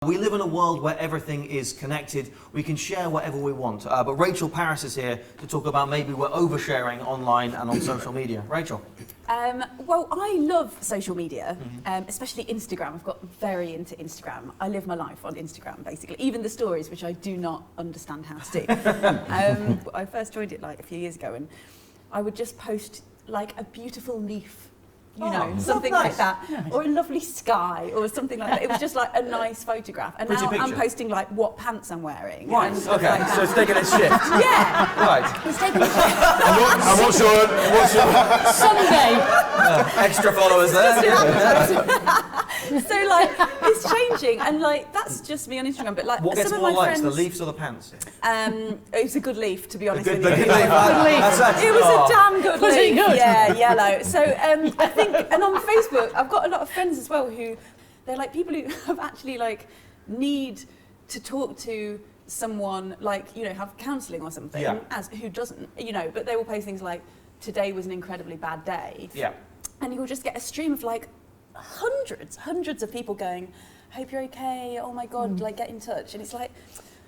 We live in a world where everything is connected. We can share whatever we want. But Rachel Parris is here to talk about maybe we're oversharing online and on social media. Rachel. Well, I love social media, especially Instagram. I've got very into Instagram. I live my life on Instagram, basically. Even the stories, which I do not understand how to do. I first joined it like a few years ago, and I would just post like a beautiful leaf. You know, something like that, or a lovely sky, or something like that. It was just like a nice photograph. And now I'm posting like what pants I'm wearing. Right. Okay. Like so it's taking a shift. Yeah. Right. It's taking a shift. And what's your Sunday? Extra followers there. So like it's changing, and like that's just me on Instagram. But like What gets some of more my likes, friends, the leafs or the pants? it was a good leaf, to be honest with you. Good leaf. It was a damn good Was it leaf. good? Yeah, yellow. So I think, and on Facebook, I've got a lot of friends as well who, they're like people who have actually like need to talk to someone, like, you know, have counselling or something, as who doesn't, you know, but they will post things like, today was an incredibly bad day. Yeah. And you'll just get a stream of like hundreds of people going, hope you're okay, oh my God, like get in touch. And it's like...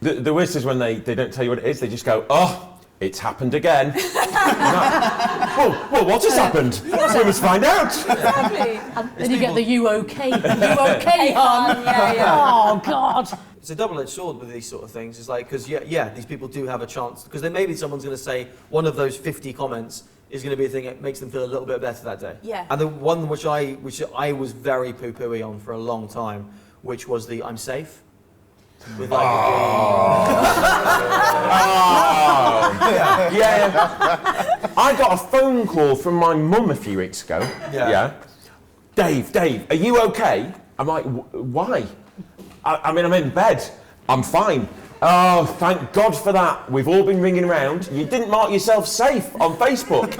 The worst is when they don't tell you what it is, they just go, oh, it's happened again. well, what has happened? We must find out. Exactly. And then you get the you okay, hon? Yeah. Oh, God. It's a double-edged sword with these sort of things. It's like, because these people do have a chance, because then maybe someone's going to say one of those 50 comments is going to be a thing that makes them feel a little bit better that day. Yeah. And the one which I was very poo-pooey on for a long time, which was the I'm safe. With like yeah. I got a phone call from my mum a few weeks ago. Yeah. Dave, are you okay? I'm like, why? I mean, I'm in bed. I'm fine. Oh, thank God for that. We've all been ringing around. You didn't mark yourself safe on Facebook.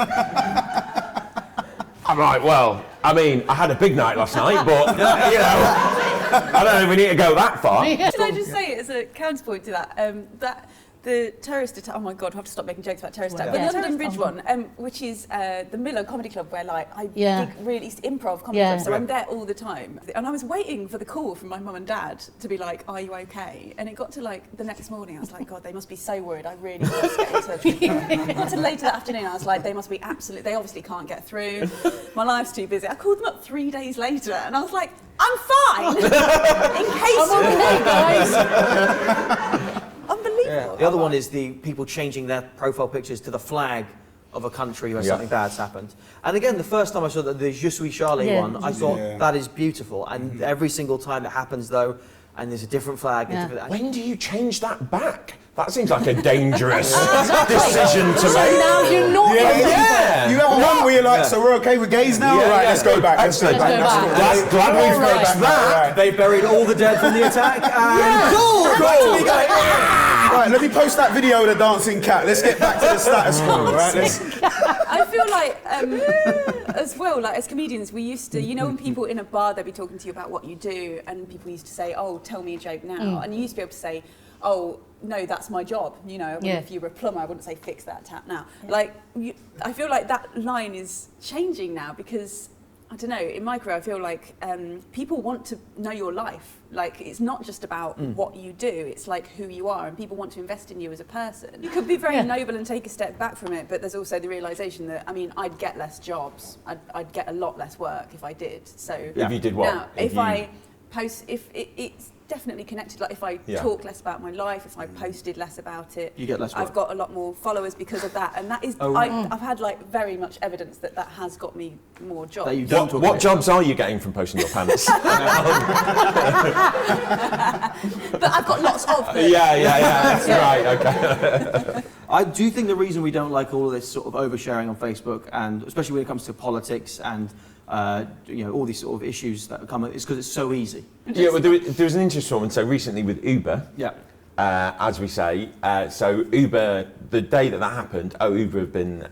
I'm like, well, I mean, I had a big night last night, but, you know, I don't know if we need to go that far. Can I just say, as a counterpoint to that, that the terrorist attack, oh my God, I have to stop making jokes about terrorist attack, but the London Bridge one, which is the Miller Comedy Club, where like I dig really improv comedy club, so I'm there all the time. And I was waiting for the call from my mum and dad to be like, are you okay? And it got to like the next morning, I was like, God, they must be so worried, I really want to get in touch with them. It got to later that afternoon, I was like, they must be they obviously can't get through, my life's too busy. I called them up 3 days later, and I was like, I'm fine, in case I'm okay, guys. Unbelievable. Yeah. The other one is the people changing their profile pictures to the flag of a country where something bad's happened. And again, the first time I saw the Je suis Charlie one, I thought that is beautiful. And every single time it happens though, and there's a different flag. When do you change that back? That seems like a dangerous decision to So make. now you're not... You have one where you're like, so we're okay with gays now? All right, let's go back. Let's go back. Glad we've fixed that. They buried all the dead from the attack. Cool. Right, let me post that video of the dancing cat. Let's get back to the status quo, right? I feel like, as well, like as comedians, we used to, you know, when people in a bar, they'd be talking to you about what you do, and people used to say, oh, tell me a joke now. And you used to be able to say, oh, no, that's my job. You know, if you were a plumber, I wouldn't say fix that tap now. Like, I feel like that line is changing now because, I don't know, in my career, I feel like people want to know your life. Like, it's not just about what you do, it's like who you are, and people want to invest in you as a person. You could be very noble and take a step back from it, but there's also the realisation that, I mean, I'd get less jobs, I'd get a lot less work if I did. So if you did what? Now, if I post, if it's definitely connected, like if I talk less about my life, if I posted less about it, you get less work. I've got a lot more followers because of that, and that is, I've had like very much evidence that has got me more jobs. That you don't What jobs are you getting from posting your pants? But I've got lots of them. That's right, okay. I do think the reason we don't like all of this sort of oversharing on Facebook, and especially when it comes to politics and you know, all these sort of issues that come, is because it's so easy. Yeah, well, there was an interesting one. So recently with Uber, as we say, so Uber, the day that happened, Uber have been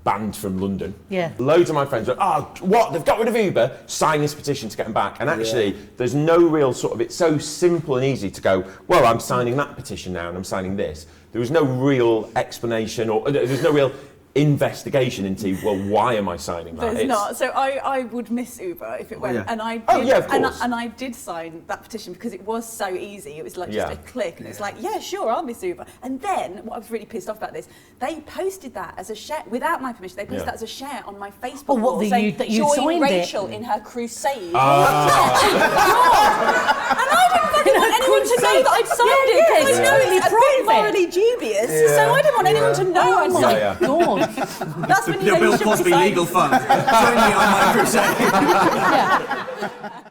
banned from London. Yeah. Loads of my friends were, oh, what? They've got rid of Uber? Sign this petition to get them back. And actually, there's no real sort of, it's so simple and easy to go, well, I'm signing that petition now and I'm signing this. There was no real explanation, or there's no real investigation into, well, why am I signing that? There's not. So I would miss Uber if it went, yeah. and I did, Oh, yeah, of course. and I did sign that petition because it was so easy. It was like just Yeah. a click, and it's like, yeah, sure, I'll miss Uber. And then what I was really pissed off about this, they posted that as a share without my permission. They posted that as a share on my Facebook Oh, what, wall, that saying, you- that you join signed it? Rachel in her crusade. Ah. And I didn't fucking want anyone to know that I'd signed it because I know it's a bit private. morally dubious. So I didn't want anyone to know I'd Oh signed my it. God. That's when you know you Bill shouldn't be Cosby signing. legal fund. Join me on my crusade. Yeah.